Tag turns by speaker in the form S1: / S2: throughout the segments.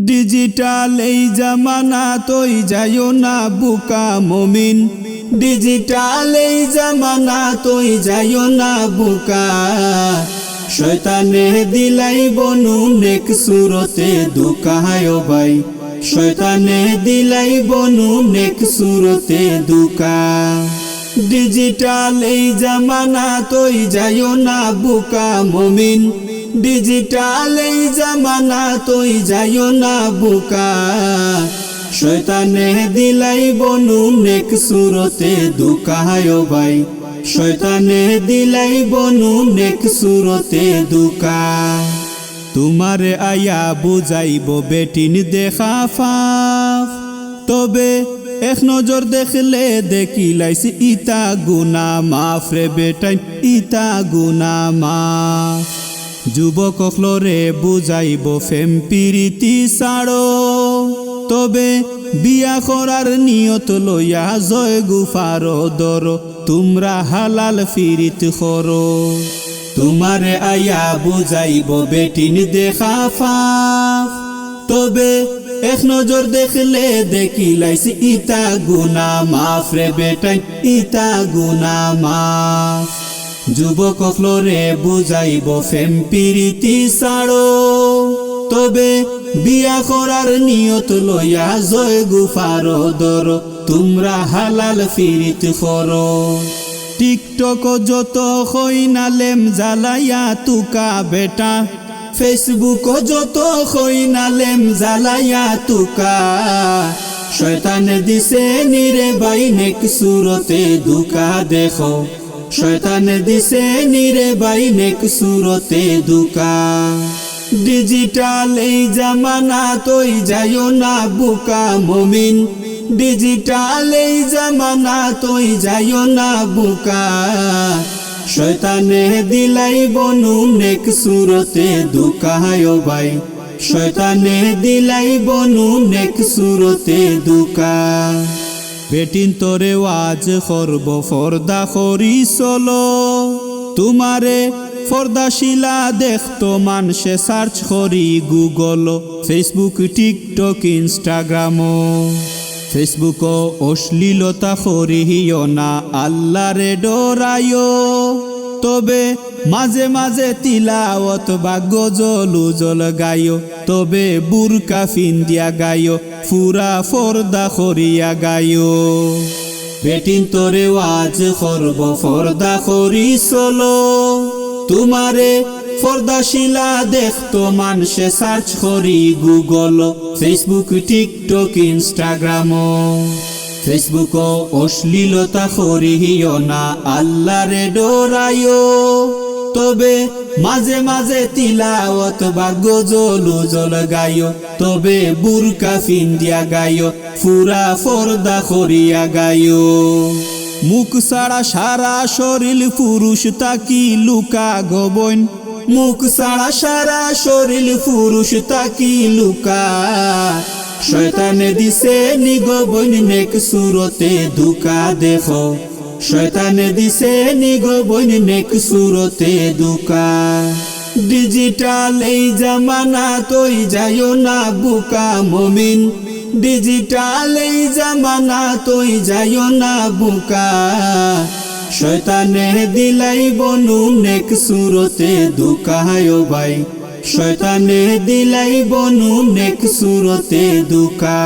S1: Digital এই জামানা তৈ যাইও না বুকা মুমিন, ডিজিটাল এই জামানা তৈ যাইও না বুকা। শয়তানে দিলাই বনু নেক সুরতে দুকায় ভাই, শয়তানে দিলাই বনু নেক সুরতে দুকা। ডিজিটাল এই জামানা তৈ যাইও না বুকা মুমিন, ডিজিটাল এই জামানা তৈ যাইও না বুকা। শয়তানে দিলাই বনু নেক সুরতে দুকায় ভাই, শয়তানে দিলাই বনু নেক সুরতে দুকা। তোমারে আয়া বুঝাইব বেটিন দেখা ফাফ, তবে এক নজর দেখলে দেখিলাইছি ইতা গুনা মাফ রে বেটাই, ইতা গুনা মাফ। যুবক হলরে বুঝাইব ফেম পিরিতি ছাড়ো, তবে বিয়া করার নিয়ত লইয়া জয় গুফার দর, তোমরা হালাল ফিরিত করো। তোমারে আয়া বুঝাইব বেটিন দেখা ফাফ, তবে এক নজর দেখলে দেখিলাইছি ইতা গুনা মাফ রে বেটাই, ইতা গুনা মাফ। যুবক হলরে বুঝাইব ফেম পিরিতি ছাড়ো, তবে বিয়া করার নিয়ত লইয়া জয় গুফার দর, তোমরা হালাল ফিরিত করো। টিকটক যত হইনালেম জ্বালাইয়া তুকা বেটা, ফেসবুক যত হইনালেম জ্বালাইয়া তুকা। শয়তানে দিছে নিরে বাই নেক সুরতে দুকা দেখো, শয়তানে দিছে নিরে বাই নেক সুরতে দুকা। ডিজিটাল এই জামানা তৈ যাইও না বুকা মুমিন, ডিজিটাল এই জামানা তৈ যাইও না বুকা। শয়তানে দিলাই বনু নেক সুরতে দুকায় ভাই, শয়তানে দিলাই বনু নেক সুরতে দুকা। বেটিন তোরে ওয়াজ করব ফর্দা করি চলো, তোমারে ফর্দাশিলা দেখতো মানুষে সার্চ করি Google, Facebook TikTok Instagram. Facebook অশ্লীলতা করিও না আল্লাহরে ডরাইও, তবে মাঝে মাঝে তিলাওয়াত বা গজল উজল গাইও, তবে বুরকা ফিন্দিয়া গাইও, ফুরা ফর্দা করিয়া গাইও। বেটিন তোরে ওয়াজ করব ফর্দা করি চলো, তোমারে ফর্দাশিলা দেখতো মানুষে সার্চ করি Google, Facebook TikTok Instagram. Facebook অশ্লীলতা করিও না আল্লাহরে ডরাইও, তবে মাঝে মাঝে তিলাওয়াত বা গজল উজল গাইও, তবে বুরকা ফিন্দিয়া গাইও, ফুরা ফর্দা করিয়া গাইও। মুখ ছাড়া সারা শরীর পুরুষ তাকি লুকা গবন, মুখ ছাড়া সারা শরীর পুরুষ তাকি লুকা। শয়তানে দিছে নিগবন নেক সুরতে দুকা দেখো, শয়তানে দিছে নিগবন নেক সুরতে দুকা। ডিজিটাল এই জামানা তৈ যাইও না বুকা মুমিন, ডিজিটাল এই জামানা তৈ যাইও না বুকা। শয়তানে দিলাই বনু নেক সুরতে দুকায় ভাই, শয়তানে দিলাই বনু নেক সুরতে দুকা।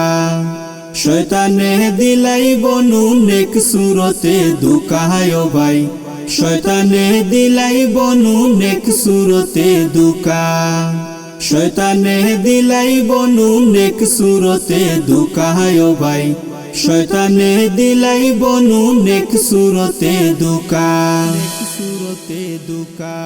S1: শয়তানে দিলাই বনু নেক সুরতে দুকায় ভাই, শয়তানে দিলাই বনু নেক সুরতে দুকা। শয়তানে দিলাই বনু নেক সুরতে দুকায় ভাই, শয়তানে দিলাই বনু নেক সুরতে দুকা, সুরতে দুকা।